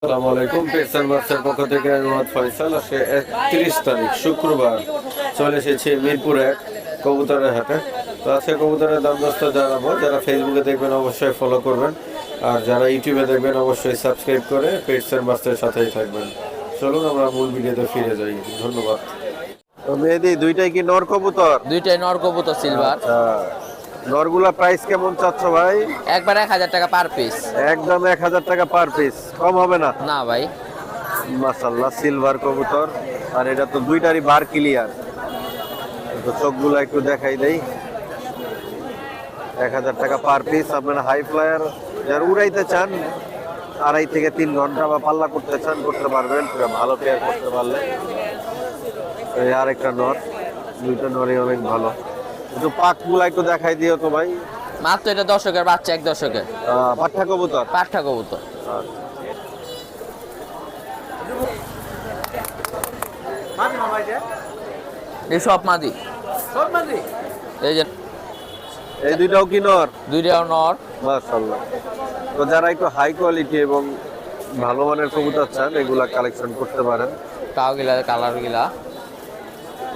আসসালামু আলাইকুম। পেটসান বাচ্চার পক্ষ থেকে আমি মোহাম্মদ ফয়সাল। আজকে 31 তারিখ শুক্রবার চলে এসেছি মিরপুর 1 কবুতরের হাটে। তো আজকে কবুতরের দাম দস্ত জানাবো। যারা ফেসবুকে দেখবেন অবশ্যই ফলো করবেন, আর যারা ইউটিউবে দেখবেন অবশ্যই সাবস্ক্রাইব করে পেটসান বাচ্চার সাথেই থাকবেন। চলুন আমরা মূল ভিডিওতে ফিরে যাই। ধন্যবাদ। তো মেহেদি, দুইটাই কি নর কবুতর? দুইটাই নর কবুতর সিলভার। নরগুলা প্রাইস কেমন চাচ্ছ ভাই? একবার 1000 টাকা পার পিস। একদম 1000 টাকা পার পিস, কম হবে না? না ভাই। মাশাআল্লাহ, সিলভার কবুতর। আর এটা তো দুইটারই বার ক্লিয়ার। তো চোখগুলো একটু দেখাই দেই। 1000 টাকা পার পিস। আপনারা হাই ফ্লায়ার যারা উড়াইতে চান, 2.5 থেকে 3 ঘন্টা বা পাল্লা করতে চান করতে পারবেন, পুরো ভালো পেয়ার করতে পারলে। এই আরেকটা নর, দুইটা নরই অনেক ভালো। একটু পাকগুলা একটু দেখাই দিও তো ভাই। মাত্র এটা দর্শকের বাচ্চা, এক দর্শকের পাঠা কবুতর। পাঠা কবুতর। এই সব মাদি। এই যে এই দুইটাও কি নর? দুইটাও নর। মাশাআল্লাহ। তো যারা একটু হাই কোয়ালিটি এবং ভালো মানের কবুতর চান, এগুলা কালেকশন করতে পারেন। কাও গিলা, কালার গিলা।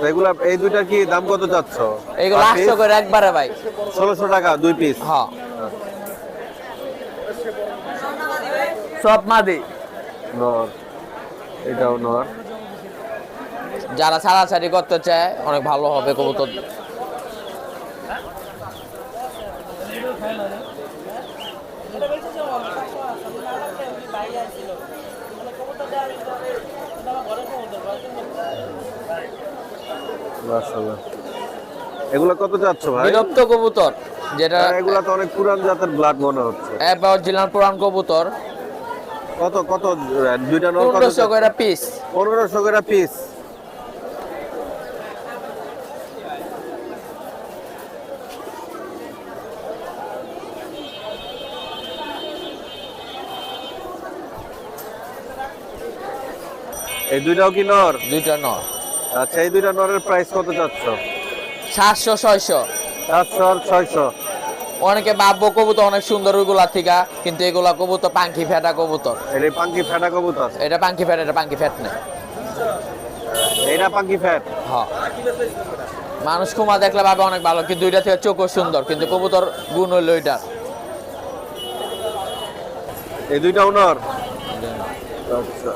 তো এগুলা, এই দুইটা কি দাম কত চাচ্ছ? এইগুলো 800 করে একবারে ভাই। 1600 টাকা 2 পিস। হ্যাঁ, সব মাদি নর, এটাও নর। যারা ছাড়াছাড়ি করতে চায় অনেক ভালো হবে কবুতর। মাশাআল্লাহ। এগুলা কত চাচ্ছ ভাই? বিলুপ্ত কবুতর যেটা, এগুলা তো অনেক পুরান জাতের ব্লাড মনে হচ্ছে। এবার অরিজিনাল পুরান কবুতর। কত কত দুইটা নর কত? 1500 করে পিস। 1500 করে পিস। এই দুইটাও কি নর? দুইটা নর। আচ্ছা, এই দুইটা নরের প্রাইস কত চাচ্ছ? 700 600। 700 আর 600। অনেকে ভাববো কবুতর অনেক সুন্দর ওইগুলা থেকে, কিন্তু এগুলা কবুতর পাঙ্কি ফেটা কবুতর। এটা পাঙ্কি ফেটা কবুতর। এটা পাঙ্কি ফ্যাট, এটা পাঙ্কি ফ্যাট নেই। এটা পাঙ্কি ফ্যাট। হ্যাঁ, মানুষ কুমা দেখলে ভাবে অনেক ভালো, কিন্তু দুইটা থেকে চোখও সুন্দর, কিন্তু কবুতর গুণ হইলো ওইটা। এই দুইটাও নর। আচ্ছা,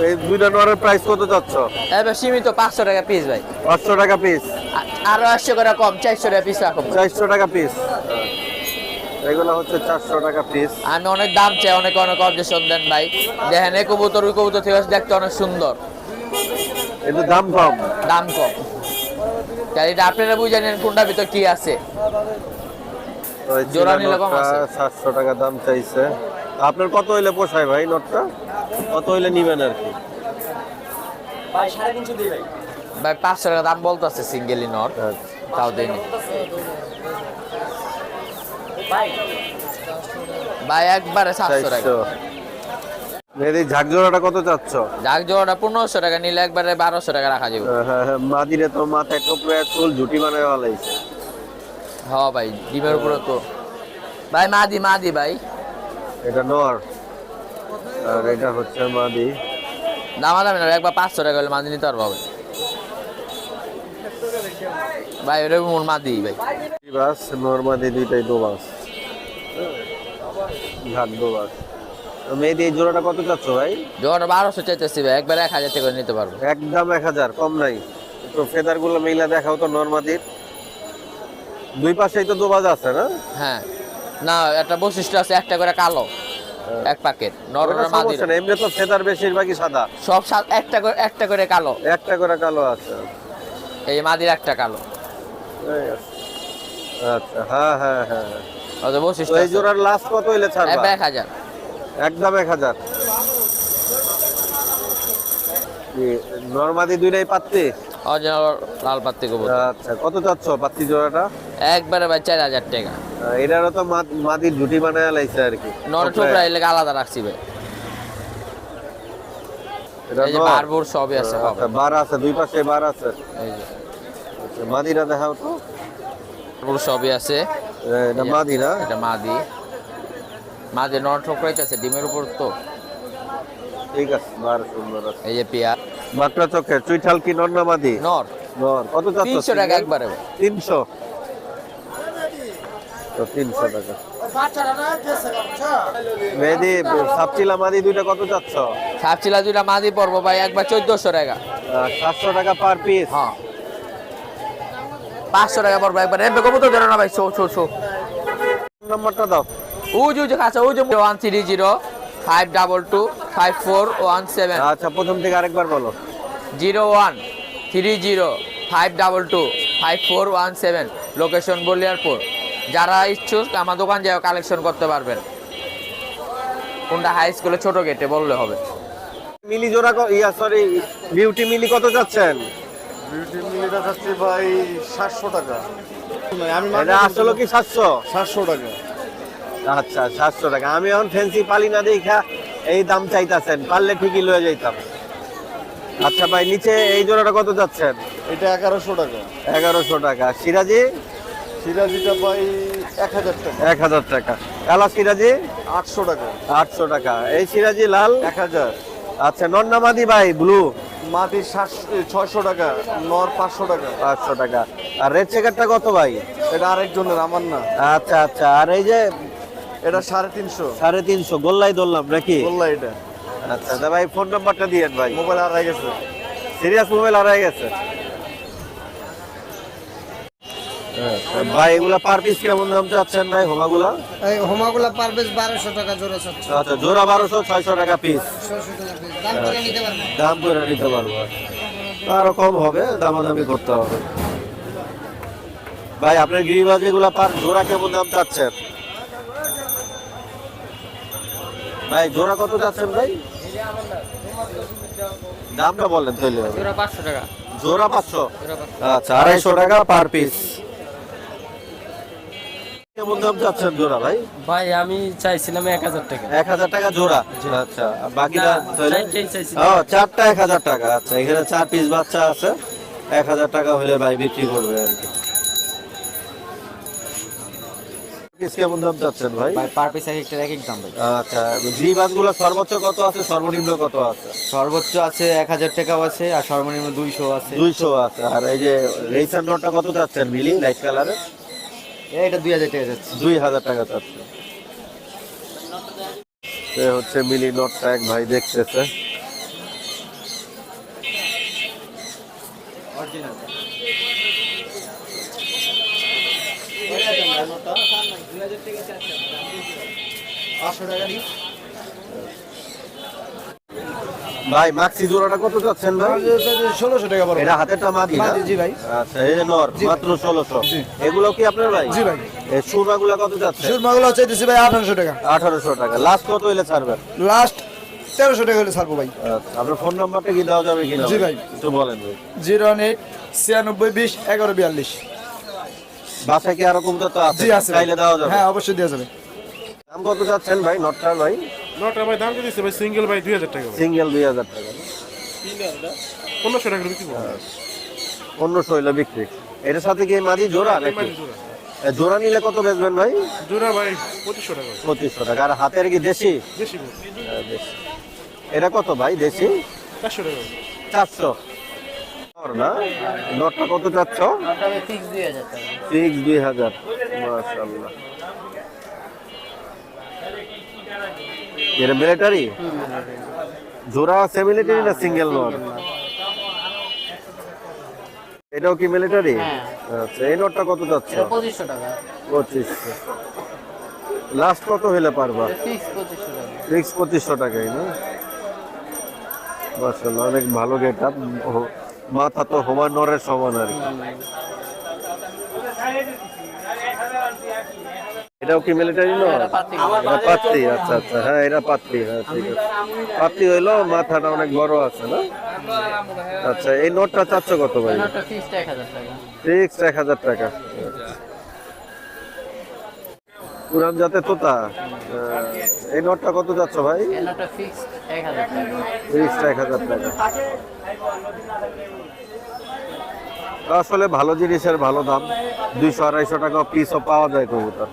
এই দুইটা নরের প্রাইস কত চাচ্ছ? এবার সীমিত 500 টাকা পিস ভাই। 500 টাকা পিস। আরো 800 করে কম, 400 টাকা পিস রাখো। 400 টাকা পিস। এগুলো হচ্ছে 400 টাকা পিস। আমি অনেক দাম চাই, অনেক অনেক অবজেকশন দেন ভাই। দেখেন এই কবুতর ওই কবুতর থেকে দেখতে অনেক সুন্দর, কিন্তু দাম কম। দাম কম। তাই এটা আপনারা বুঝে নেন কোনটার ভিতর কি আছে। জোড়া নিলে কম আছে। 700 টাকা দাম চাইছে। আপনার কত হইলে পোষায় ভাই নটটা? কত হইলে নিবেন আর কি? ভাই 350 দিই ভাই। ভাই 500 টাকা দাম বলতেছে সিঙ্গেলি নট, তাও দেয়নি ভাই, একবারে 700 টাকা। মেহেদি, ঝাকজোড়াটা কত চাচ্ছ? যাক জোড়াটা 1500 টাকা নিলে একবারে 1200 টাকা রাখা যাবে। মাদিরে তো মাথায় টোপরে চুল ঝুটি বানায় ফেলাইছে। হ্যাঁ ভাই, ডিমের উপরে তো ভাই মাদি মাদি ভাই। এটা নর আর এটা হচ্ছে মাদি। দামাদামি না, একবার 500 টাকা হলে মাদি নিতে পারবো ভাই। ভাই ওটা মোর মাদি ভাই। বাস নর মাদি দুইটাই দোবাস, ঘাট দোবাস। মেহেদি, এই জোড়াটা কত চাচ্ছ ভাই? জোড়াটা 1200 চাইতেছি ভাই, একবার 1000 টাকা করে নিতে পারবো। একদম 1000, কম নাই। তো ফেদার গুলো মেলা দেখাও তো নর মাদির। দুই পাশেই তো দোবাজ আছে না? হ্যাঁ, না একটা বৈশিষ্ট্য আছে, একটা করে কালো এক প্যাকেট নর মাদি। এমনি তো ফেদার বেশিরভাগই সাদা, সব একটা করে কালো। একটা করে কালো আছে। এই মাদির একটা কালো। আচ্ছা, হ্যাঁ হ্যাঁ হ্যাঁ। আচ্ছা, বৈশিষ্ট্য এই জোড়ার লাস্ট কত হইলে ছাড়বা? 1000। একদম 1000। নরমাদি দুইটাই পাত্তি? অরিজিনাল লাল পাত্তি কবুতর। আচ্ছা, কত চাচ্ছ পাত্তি জোড়াটা? একবারে ভাই 4000 টাকা। এটারও তো মাদির ঝুটি বানায় লাইছে আর কি। নর ঠোকরা এলাকা আলাদা রাখছি ভাই। এটা এই যে বারবুর সবই আছে। আচ্ছা, বার আছে, দুই পাশে বার আছে। এই যে আচ্ছা, মাদিরা দেখাও তো। বারবুর সবই আছে। এটা মাদি না? এটা মাদি। মাদি নর ঠোকরাইতেছে ডিমের উপর তো। ঠিক আছে, বার সুন্দর আছে। এই যে পেয়ার মাত্রা চোখে চুইঠাল কি নর না মাদি? নর। নর। কত চাচ্ছ? 300 টাকা একবারে ভাই। 300। তো 300 টাকা। মেহেদি সাপচিলা মাদি দুইটা কত চাচ্ছ? সাপচিলা দুইটা মাদি পড়বো ভাই একবার 1400 টাকা। 700 টাকা পার পিস। হ্যাঁ 500 টাকা পড়বো একবার। এমবে কবুতর ধরে না ভাই, শো। নাম্বারটা দাও। ওই যে কাছে ওই যে 130 522 5417। আচ্ছা, প্রথম থেকে আরেকবার বলো। 0130 522 5417, লোকেশন বলিয়ারপুর। যারা ইচ্ছুক আমার দোকান যায় কালেকশন করতে পারবেন। কোনটা হাই স্কুলে ছোট গেটে বললে হবে। মিলি জোড়া সরি, বিউটি মিলি কত যাচ্ছেন? বিউটি মিলিটা যাচ্ছে ভাই 700 টাকা। আমি এটা আসলে কি 700? 700 টাকা। আচ্ছা 700 টাকা। আমি এখন ফ্যান্সি পালি না দেখা এই দাম চাইতাছেন, পারলে ঠিকই লয়ে যাইতাম। আচ্ছা ভাই, নিচে এই জোড়াটা কত যাচ্ছেন? এটা 1100 টাকা। 1100 টাকা। সিরাজি? সিরাজিটা ভাই 1000 টাকা। 1000 টাকা। কালা সিরাজি? 800 টাকা। 800 টাকা। এই সিরাজি লাল? 1000। আচ্ছা, নন্নামাদি ভাই ব্লু? মাটি 600 টাকা, নর 500 টাকা। 500 টাকা। আর রেড চেকারটা কত ভাই? এটা আরেকজনের, আমার না। আচ্ছা। আর এই যে এটা 350। 350 গোল্লাই ধরলাম নাকি? বললা এটা। আচ্ছা তা ভাই, ফোন নাম্বারটা দিয়েন ভাই। মোবাইল হারাই গেছে। সিরিয়াস মোবাইল হারাই গেছে। ভাই এগুলা পার পিস কেমন দাম চাচ্ছেন ভাই হোমাগুলা? এই হোমাগুলা পার পিস 1200 টাকা জোড়া চাচ্ছে। আচ্ছা, জোড়া 1200, 600 টাকা পিস। 600 টাকা পিস। দাম করে নিতে পারবেন। দাম করে নিতে পারবো। আরো কম হবে, দামাদামি করতে হবে। ভাই আপনার গিরিবাজ এগুলা পার জোড়া কেমন দাম চাচ্ছেন? ভাই জোড়া কত চাচ্ছেন ভাই? দামটা বলেন তাহলে। জোড়া 500 টাকা। জোড়া 500? আচ্ছা, 250 টাকা পার পিস। কেমন দাম চাচ্ছেন জোড়া ভাই? ভাই আমি চাইছিলাম 1000 টাকা। 1000 টাকা জোড়া। আচ্ছা, আর বাকিটা তাহলে? চারটেই চাইছিলাম। ও, চারটা 1000 টাকা। আচ্ছা, এখানে 4 পিস বাচ্চা আছে, 1000 টাকা হলে ভাই বিক্রি করবে আর কি। পিস কেমন দাম চাচ্ছেন ভাই? ভাই পার পিস এক এক দাম ভাই। আচ্ছা, গ্রিবাস গুলো সর্বোচ্চ কত আছে, সর্বনিম্ন কত আছে? সর্বোচ্চ আছে 1000 টাকাও আছে আর সর্বনিম্ন 200 আছে। 200 আছে। আর এই যে রেসার নোটটা কত চাচ্ছেন মিলি লাইট কালারের? এটা 2000 টাকা যাচ্ছে। 2000 টাকা চাচ্ছে। এ হচ্ছে মিলি নোটটা, এক ভাই দেখতেছে। ভাই মাক্সি জোড়াটা কত চাচ্ছেন ভাই? 1600 টাকা পড়বে। এটা হাতেরটা মাদি না? জি ভাই। আচ্ছা, এই যে নর মাত্র 1600। এগুলো কি আপনার ভাই? জি ভাই। এই সুরমাগুলো কত যাচ্ছে? সুরমাগুলো চাইতেছি ভাই 1800 টাকা। 1800 টাকা। লাস্ট কত হইলে ছাড়বেন? লাস্ট 1300 টাকা হলে ছাড়বো ভাই। আচ্ছা, আপনার ফোন নাম্বারটা কি দেওয়া যাবে কিনা? জি ভাই। একটু বলেন ভাই। 018 96 20 11 42। বাসায় কি আরো কবুতর তো আছে? জি আছে ভাই। চাইলে দেওয়া যাবে? হ্যাঁ অবশ্যই দেওয়া যাবে। দাম কত চাচ্ছেন ভাই নটটার ভাই? নটা ভাই দাম দিচ্ছে ভাই সিঙ্গেল ভাই 2000 টাকা ভাই। সিঙ্গেল 2000 টাকা। 1500 টাকা বিক্রি করব। 1500 হইলে বিক্রি। এটার সাথে কি মাদি জোড়া নাকি? মাদি জোড়া। জোড়া নিলে কত বেচবেন ভাই? জোড়া ভাই 2500 টাকা ভাই। 2500 টাকা। আর হাতের কি দেশি? বেশি ভাই। দেশি। এটা কত ভাই দেশি? 400 টাকা ভাই। 400 না? নটটা কত চাচ্ছ? ফিক্স 2000 টাকা। ফিক্স 2000। মাশাআল্লাহ। এর মিলিটারি? জোড়া আছে মিলিটারি না সিঙ্গেল নট? এটাও কি মিলিটারি? আচ্ছা, এই নটটা কত যাচ্ছে? 2500 টাকা। 2500। লাস্ট কত হলে পারবা? ফিক্স 2500 টাকা। ফিক্স 2500 টাকাই না? মাশাআল্লাহ, অনেক ভালো গেট আপ। মাথা তো হোমান নরের সমান আর কি। এটাও কি মিলিটারি না? এটা পাত্তি। আচ্ছা। হ্যাঁ, এটা পাত্তি। হ্যাঁ ঠিক আছে। পাত্তি হইলো, মাথাটা অনেক বড় আছে না? আচ্ছা, এই নোটটা চাচ্ছ কত ভাই? এটা ফিক্স 1000 টাকা। ফিক্স 1000 টাকা। পুরান জাতে তোতা। এই নোটটা কত যাচ্ছ ভাই? এটা ফিক্স 1000 টাকা। ফিক্স 1000 টাকা। আসলে ভালো জিনিসের ভালো দাম। 200-250 টাকা পিসও পাওয়া যায় কবুতর।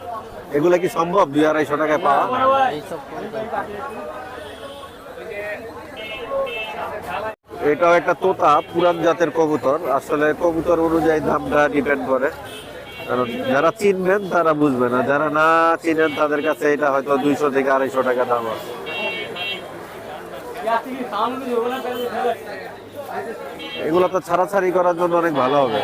এগুলা কি সম্ভব 200-250 টাকায় পাওয়া? এইসব এটাও একটা তোতা, পুরান জাতের কবুতর। আসলে কবুতর অনুযায়ী দামটা ডিপেন্ড করে, কারণ যারা চিনবেন তারা বুঝবেন, না যারা না চিনেন তাদের কাছে এটা হয়তো 200 থেকে 250 টাকা দাম আছে। এগুলো তো ছাড়াছাড়ি করার জন্য অনেক ভালো হবে।